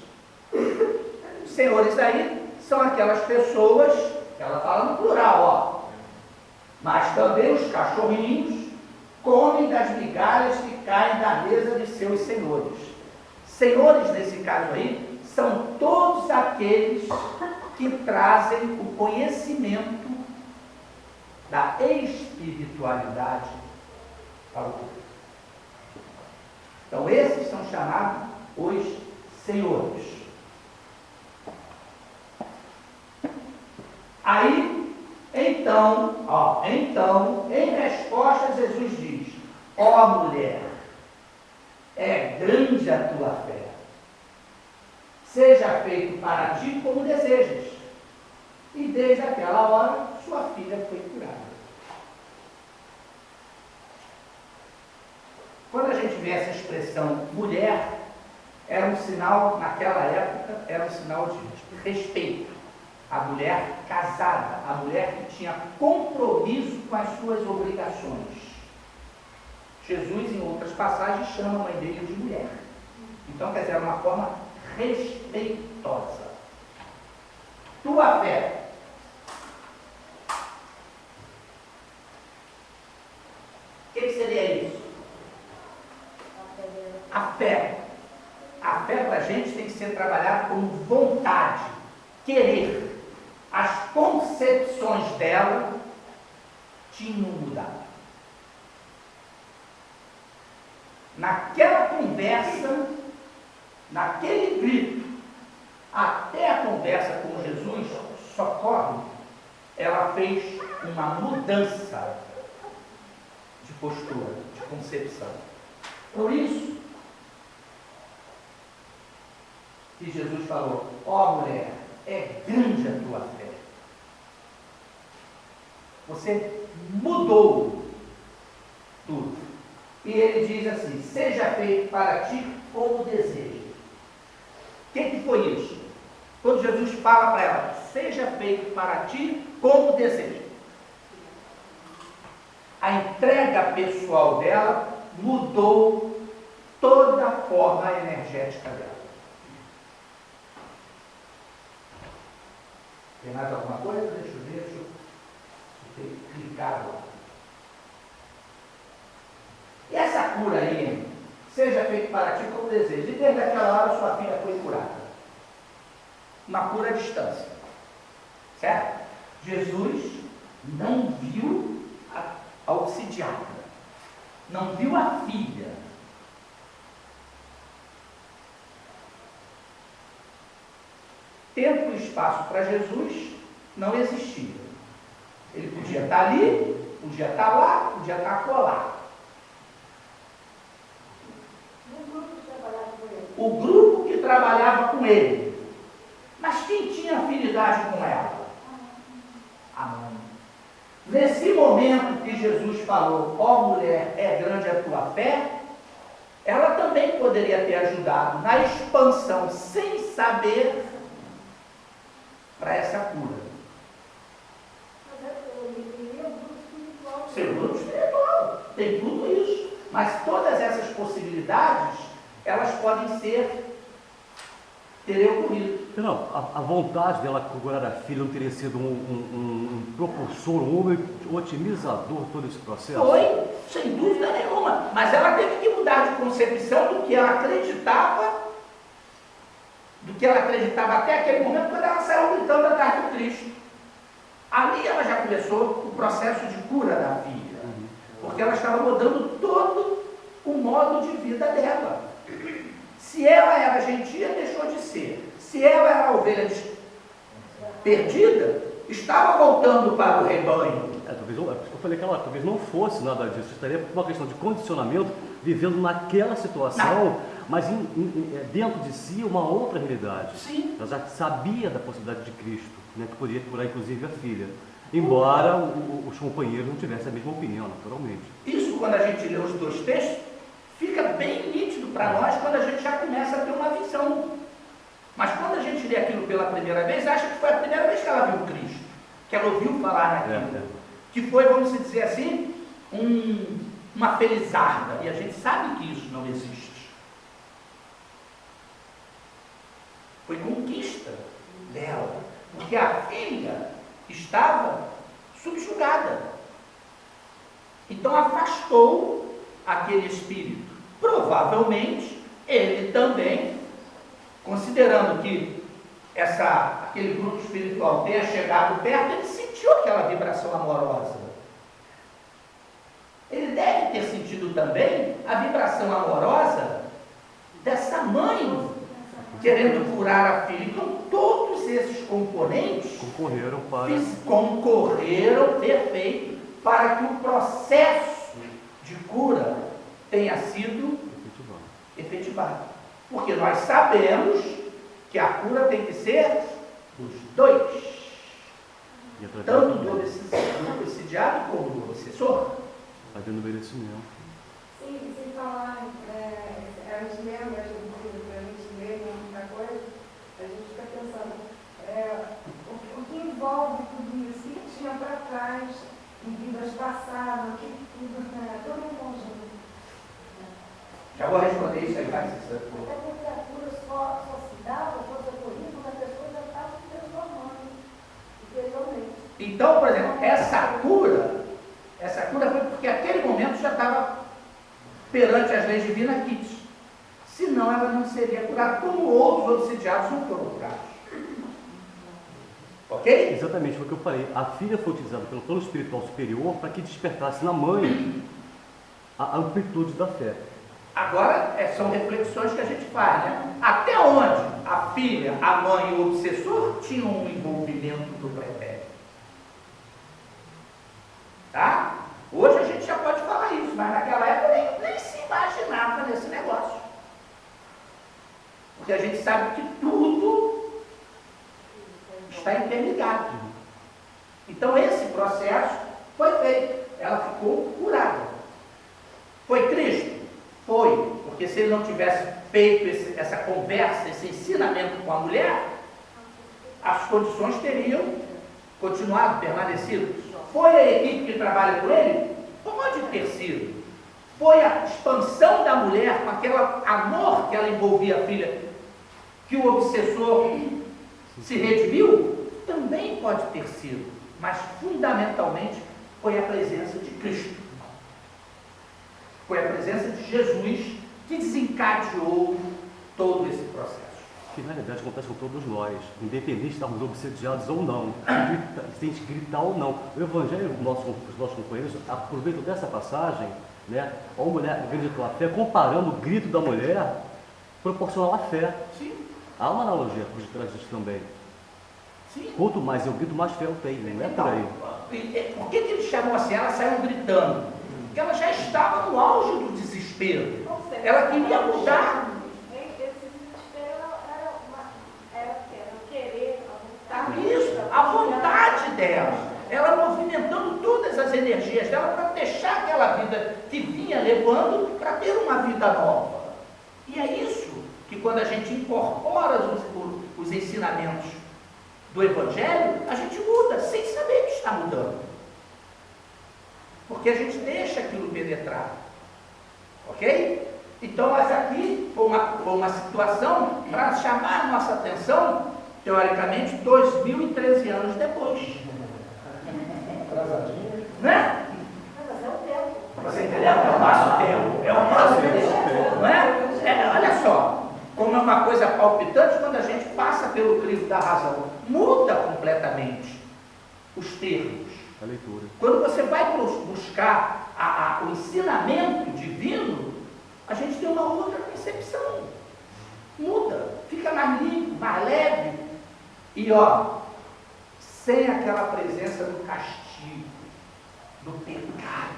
Os senhores aí são aquelas pessoas, ela fala no plural, Mas também os cachorrinhos comem das migalhas que caem da mesa de seus senhores. Senhores, nesse caso aí, são todos aqueles que trazem o conhecimento da espiritualidade ao povo. Então, esses são chamados os senhores. Aí, então, em resposta, Jesus diz: ó mulher, é grande a tua fé. Seja feito para ti como desejas. E desde aquela hora, sua filha foi curada. Quando a gente vê essa expressão mulher, era um sinal, naquela época, era um sinal de respeito. A mulher casada, a mulher que tinha compromisso com as suas obrigações. Jesus, em outras passagens, chama a mãe dele de mulher. Então, quer dizer, era uma forma respeitosa. Tua fé. O que seria isso? A fé. A fé para a gente tem que ser trabalhada como vontade, querer. As concepções dela tinham mudado. Naquela conversa, naquele grito, até a conversa com Jesus socorre, ela fez uma mudança de postura, de concepção. Por isso que Jesus falou: ó mulher, é grande a tua fé. Você mudou tudo. E ele diz assim: seja feito para ti como desejas. O que foi isso? Quando Jesus fala para ela: seja feito para ti como desejas. A entrega pessoal dela mudou toda a forma energética dela. Tem mais alguma coisa? Deixa eu clicar lá. E essa cura aí, seja feito para ti como deseja. E desde aquela hora sua filha foi curada. Uma cura à distância. Certo? Jesus não viu a auxiliadora. Não viu a filha. Tempo e espaço para Jesus não existia. Ele podia estar ali, podia estar lá, podia estar acolá. O grupo que trabalhava com ele. Mas quem tinha afinidade com ela? A mãe. Nesse momento que Jesus falou: ó mulher, é grande a tua fé, ela também poderia ter ajudado na expansão, sem saber, para essa cura. Seu grupo espiritual, tem tudo isso. Mas todas essas possibilidades, elas podem ter ocorrido. Não, a vontade dela curar a filha não teria sido um propulsor, um otimizador de todo esse processo? Foi, sem dúvida nenhuma. Mas ela teve que mudar de concepção do que ela acreditava, até aquele momento, quando ela saiu gritando atrás do Cristo. Ali ela já começou o processo de cura da filha, porque ela estava mudando todo o modo de vida dela. Se ela era gentia, deixou de ser. Se ela era a ovelha perdida, estava voltando para o rebanho. Eu falei que ela talvez não fosse nada disso, estaria por uma questão de condicionamento, vivendo naquela situação, mas dentro de si uma outra realidade. Sim. Ela já sabia da possibilidade de Cristo, né, que poderia curar inclusive a filha, embora os companheiros não tivessem a mesma opinião, naturalmente. Isso, quando a gente lê os dois textos, fica bem nítido para nós quando a gente já começa a ter uma visão. Mas quando a gente lê aquilo pela primeira vez, acha que foi a primeira vez que ela viu Cristo, que ela ouviu falar naquilo. Que foi, vamos dizer assim, uma felizarda. E a gente sabe que isso não existe. Foi conquista dela. Porque a filha estava subjugada. Então afastou aquele espírito. Provavelmente, ele também, considerando que aquele grupo espiritual tenha chegado perto, ele sentiu aquela vibração amorosa. Ele deve ter sentido também a vibração amorosa dessa mãe querendo curar a filha. Então, todos esses componentes concorreram perfeito para que o processo de cura tenha sido efetivado. Porque nós sabemos que a cura tem que ser dos dois, tanto do obsidiado como do obsessor. Havendo merecimento. Sim, sem falar, a gente lembra, a gente lê muita coisa, a gente fica pensando, o que envolve tudo isso, o que tinha para trás, em vidas passadas, o que tudo, todo um conjunto. Já vou responder isso aí, vai. Até porque a cura só se dava, fosse ocorrida, quando a pessoa já estava se transformando interiormente. Então, por exemplo, essa cura foi porque aquele momento já estava perante as leis divinas quites. Senão ela não seria curada, como outros obsidiados não foram curados. Ok? Exatamente, foi o que eu falei. A filha foi utilizada pelo plano espiritual superior para que despertasse na mãe a amplitude da fé. Agora, são reflexões que a gente faz, né? Até onde a filha, a mãe e o obsessor tinham um envolvimento do pretérito? Tá? Hoje a gente já pode falar isso, mas naquela época nem se imaginava nesse negócio. Porque a gente sabe que tudo está interligado. Então esse processo foi feito. Ela ficou curada. Foi Cristo? Foi. Porque se ele não tivesse feito essa conversa, esse ensinamento com a mulher, as condições teriam continuado, permanecido. Foi a equipe que trabalha com ele? Pode ter sido. Foi a expansão da mulher com aquele amor que ela envolvia a filha, que o obsessor se redimiu? Também pode ter sido. Mas fundamentalmente foi a presença de Cristo. Foi a presença de Jesus que desencadeou todo esse processo. Que na realidade acontece com todos nós, independente de estarmos obsediados ou não, se a gente gritar ou não. O Evangelho, os nossos companheiros aproveitam dessa passagem, né? A mulher gritou a fé, comparando o grito da mulher proporcional à fé. Sim. Há uma analogia por detrás disso também. Sim. Quanto mais eu grito, mais fé eu tenho, não é por aí. Por que eles chamam assim? Elas saíram gritando. Porque ela já estava no auge do desespero. Ela queria mudar. Isso, a vontade dela, ela movimentando todas as energias dela para deixar aquela vida que vinha levando para ter uma vida nova. E é isso que quando a gente incorpora os ensinamentos do Evangelho, a gente muda sem saber que está mudando. Porque a gente deixa aquilo penetrar. Ok? Então, mas aqui foi uma situação para chamar a nossa atenção, teoricamente, 2013 anos depois. Atrasadinho. Né? Mas é o tempo. Você entendeu? É o nosso tempo. É o nosso tempo. Não é? Olha só, como é uma coisa palpitante quando a gente passa pelo crivo da razão. Muda completamente os termos. A leitura. Quando você vai buscar o ensinamento divino, a gente tem uma outra percepção. Muda, fica mais limpo, mais leve. E sem aquela presença do castigo, do pecado,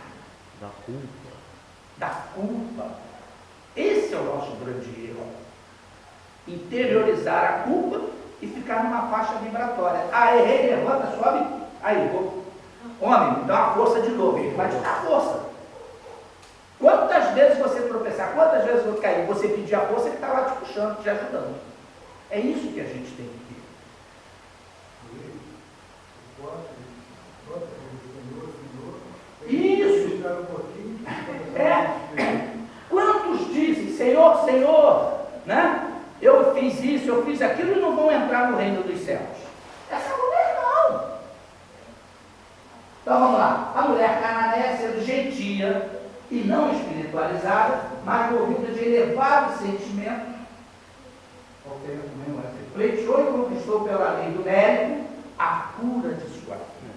da culpa. Esse é o nosso grande erro. Interiorizar a culpa e ficar numa faixa vibratória. Errei, levanta, sobe, aí, homem, dá uma força de novo, ele vai te dar força. Quantas vezes você tropeçar, quantas vezes você cair, você pedir a força, ele está lá te puxando, te ajudando. É isso que a gente tem que ter. Isso. Quantos dizem, Senhor, Senhor, né? Eu fiz isso, eu fiz aquilo e não vão entrar no reino dos céus. Essa mulher não. Então vamos lá. A mulher cananeia sendo gentia e não espiritualizada, mas movida de elevado sentimento, pleiteou e conquistou pela lei do mérito a cura de sua filha.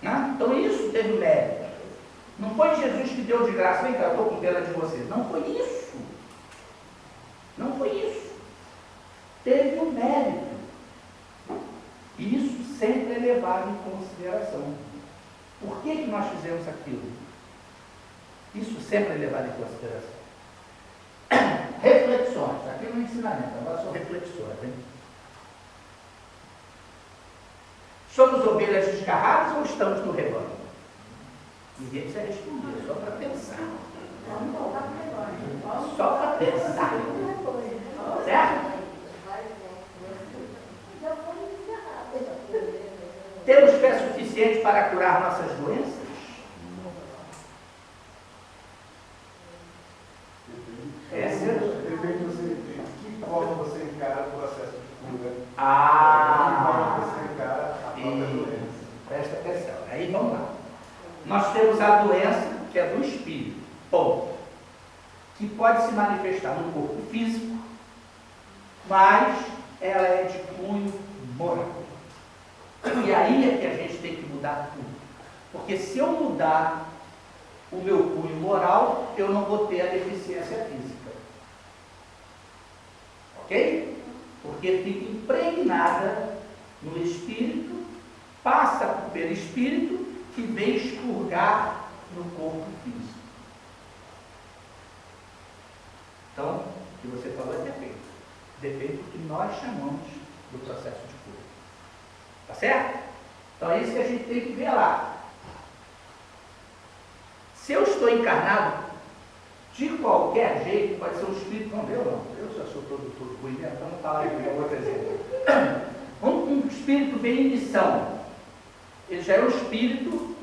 Né? Então isso teve mérito. Não foi Jesus que deu de graça, vem cá, eu estou com pena de vocês. Não foi isso. Não foi isso. Teve um mérito. E isso sempre é levado em consideração. Por que nós fizemos aquilo? Isso sempre é levado em consideração. Reflexões. Aqui não é ensinamento, agora são reflexões. Hein? Somos ovelhas desgarradas ou estamos no rebanho? Ninguém precisa responder, só para pensar. Só para pensar. Certo? Temos fé suficiente para curar nossas doenças? Depende de que forma você encara o processo de cura. Ah! De que forma você encara a própria doença. Presta atenção. Aí vamos lá. Nós temos a doença que é do espírito, ponto, que pode se manifestar no corpo físico, mas ela é de cunho moral. E aí é que a gente tem que mudar tudo. Porque se eu mudar o meu cunho moral, eu não vou ter a deficiência física. Ok? Porque fica impregnada no espírito, passa pelo perispírito, que vem expurgar no corpo físico. Então, o que você falou é defeito. Defeito que nós chamamos do processo de cura. Tá certo? Então é isso que a gente tem que ver lá. Se eu estou encarnado, de qualquer jeito, pode ser um espírito, não, eu não. Eu já sou todo ruim, né? Então não está lá em outro exemplo. Um espírito vem em missão. Ele já é um espírito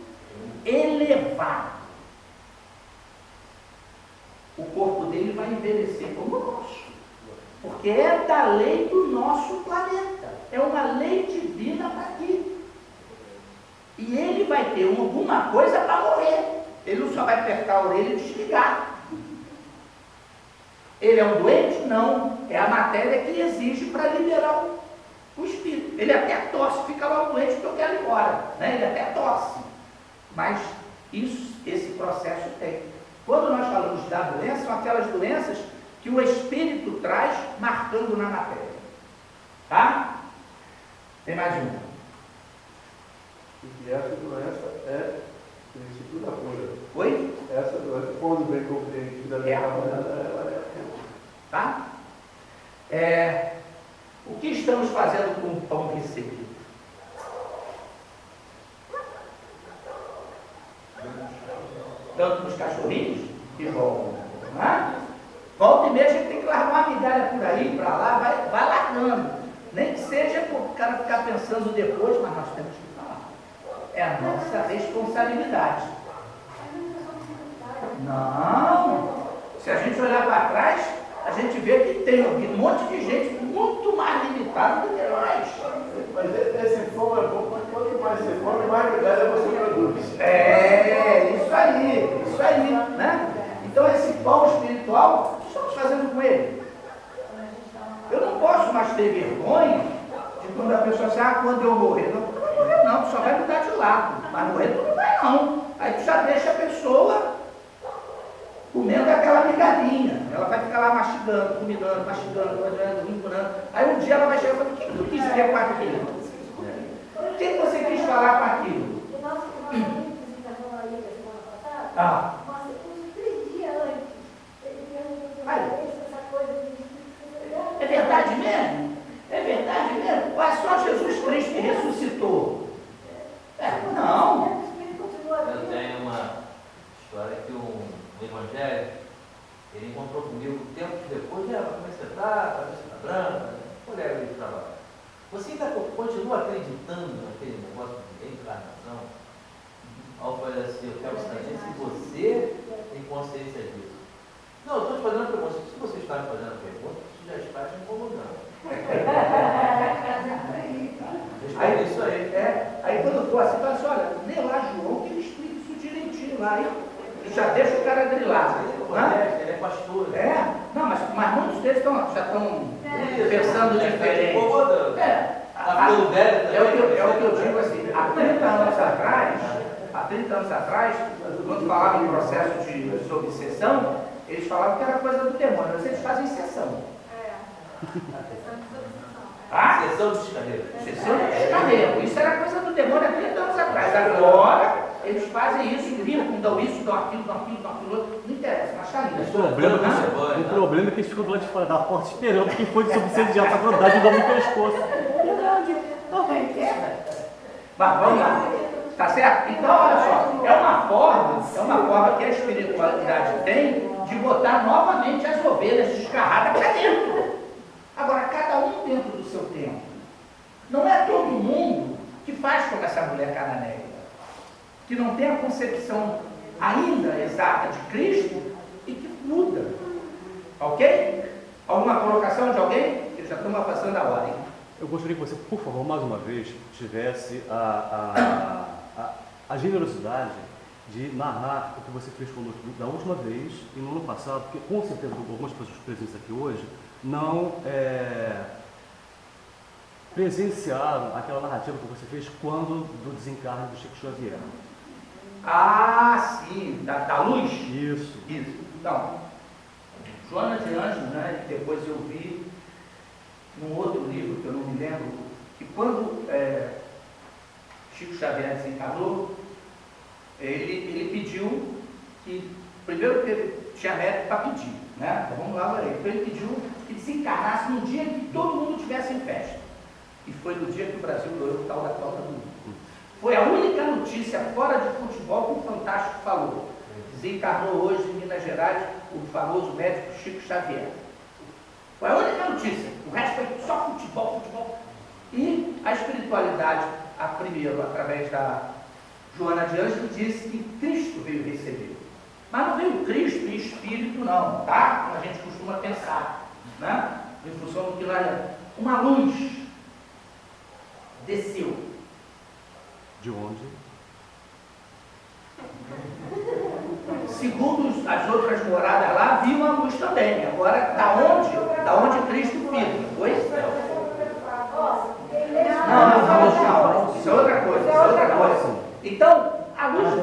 elevado. O corpo dele vai envelhecer como o nosso. Porque é da lei do nosso planeta. É uma lei divina para aqui. E ele vai ter alguma coisa para morrer. Ele não só vai apertar a orelha e desligar. Ele é um doente? Não. É a matéria que exige para liberar o espírito. Ele até tosse, fica lá o doente porque eu quero ir embora. Né? Ele até tosse. Mas esse processo tem. Quando nós falamos da doença, são aquelas doenças que o espírito traz marcando na matéria. Tá? Tem mais uma. E essa doença é o princípio da cura. Oi? Essa doença, quando bem compreendida, ela é. Tá? O que estamos fazendo com o pão recebido? Tanto nos cachorrinhos, que roubam. Né? Volta e meia a gente tem que largar uma migalha por aí, para lá, vai largando. Nem que seja para o cara ficar pensando depois, mas nós temos que falar. É a nossa responsabilidade. Não! Se a gente olhar para trás, a gente vê que tem um monte de gente muito mais limitada do que nós. Mas esse fogo é bom, porque quanto mais você come, mais migalha você produz. Isso aí, né? Então esse pão espiritual, o que estamos fazendo com ele? Eu não posso mais ter vergonha de quando a pessoa diz, quando eu morrer. Não, tu não vai morrer não, tu só vai mudar de lado. Mas morrer tu não vai não. Aí tu já deixa a pessoa comendo aquela migalhinha. Ela vai ficar lá mastigando, combinando, vinculando. Aí um dia ela vai chegar e falar, o que tu quis dizer com aquilo? O que você quis falar com aquilo? É verdade mesmo? É verdade mesmo? Ou é só Jesus Cristo que ressuscitou? Não. Eu tenho uma história que um evangélico, ele encontrou comigo tempo depois, como é que você está? Cabeça está branca, colega de trabalho. Você ainda continua acreditando naquele negócio de reencarnação? Ao falei assim, eu quero saber se você tem consciência disso. Não, eu estou te fazendo a pergunta. Se você está me fazendo a pergunta, isso já está te incomodando. Aí, isso aí. Aí quando for chegou assim e falou assim, olha, lê lá João, que ele explica isso direitinho lá, hein? Já deixa o cara grilado. Ele é pastor. É, não, mas muitos deles já estão pensando Tá diferente. incomodando. Tá ficando velho também. É o que eu digo assim, há 30 anos atrás, quando falavam em processo de obsessão, eles falavam que era coisa do demônio, mas eles fazem exceção. Ah? Sessão de descarrego. Exceção de descarrego. Isso era coisa do demônio há 30 anos atrás. Agora, eles fazem isso, limpam, dão isso, dão aquilo, outro. Não interessa, mas está lindo. O problema é que eles ficam do lado de fora da porta esperando que foi subsidiar a verdade e dar no pescoço. Verdade. Mas vamos lá. Tá certo? Então, olha só, é uma forma que a espiritualidade tem de botar novamente as ovelhas descarradas para dentro. Agora, cada um dentro do seu tempo. Não é todo mundo que faz como essa mulher cananeia, que não tem a concepção ainda exata de Cristo e que muda. Ok? Alguma colocação de alguém? Que já estamos passando a hora, hein? Eu gostaria que você, por favor, mais uma vez, tivesse a generosidade de narrar o que você fez conosco da última vez e no ano passado, porque com certeza algumas pessoas presentes aqui hoje não presenciaram aquela narrativa que você fez quando do desencarne do Chico Xavier. Ah, sim, da luz? Isso. Então, Joana de Ângeles, né, depois eu vi num outro livro, que eu não me lembro, que quando Chico Xavier desencarnou, ele pediu que, primeiro que ele tinha mérito para pedir, né? Então vamos lá, então ele pediu que desencarnasse num dia em que todo mundo estivesse em festa. E foi no dia que o Brasil ganhou o tal da Copa do Mundo. Foi a única notícia fora de futebol que o Fantástico falou. Desencarnou hoje em Minas Gerais o famoso médico Chico Xavier. Foi a única notícia. O resto foi só futebol. E a espiritualidade, primeiro, através da Joana de Ângeles, disse que Cristo veio receber. Mas não veio Cristo em espírito, não, tá? Como a gente costuma pensar, né? Em função do que lá é. Uma luz desceu. De onde? Segundo as outras moradas lá, viam a luz também. Agora, da onde Cristo fica? Foi? Não. Isso é outra coisa. Então, a luz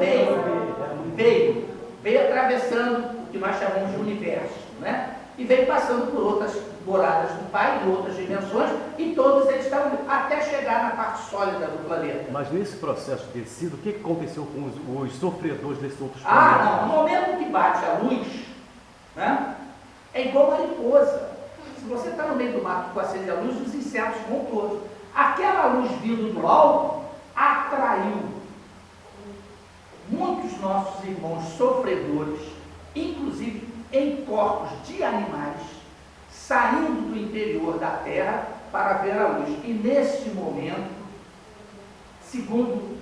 veio atravessando o que nós chamamos de universo, né? E veio passando por outras moradas do Pai, em outras dimensões, e todos eles estavam até chegar na parte sólida do planeta. Mas nesse processo de descida, o que aconteceu com os sofredores desses outros planetas? Ah, não. No momento que bate a luz, né, é igual mariposa. Se você está no meio do mato com acende a luz, os insetos vão todos. Aquela luz vindo do alto atraiu muitos nossos irmãos sofredores, inclusive em corpos de animais, saindo do interior da terra para ver a luz. E neste momento, segundo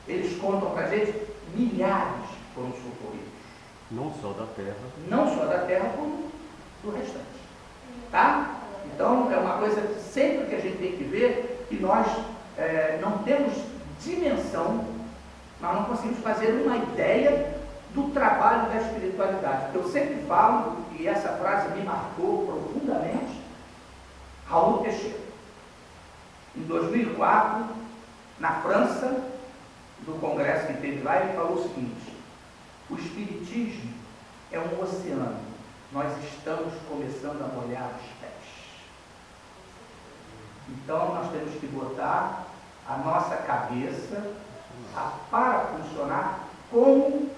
eles contam para a gente, milhares foram socorridos. Não só da terra. Não só da terra, como do restante. Tá? Então, é uma coisa sempre que a gente tem que ver que nós não temos dimensão, nós não conseguimos fazer uma ideia do trabalho da espiritualidade. Eu sempre falo, e essa frase me marcou profundamente, Raul Teixeira. Em 2004, na França, no congresso que teve lá, ele falou o seguinte: o espiritismo é um oceano, nós estamos começando a molhar os pés. Então nós temos que botar a nossa cabeça para funcionar como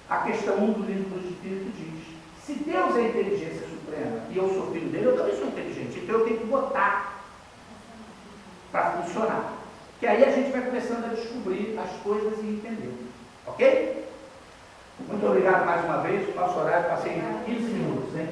a questão 1 do livro do Espírito diz. Se Deus é a inteligência suprema e eu sou filho dele, eu também sou inteligente, então eu tenho que botar para funcionar. Que aí a gente vai começando a descobrir as coisas e entender. Ok? Muito obrigado mais uma vez. O nosso horário passei 15 minutos, hein?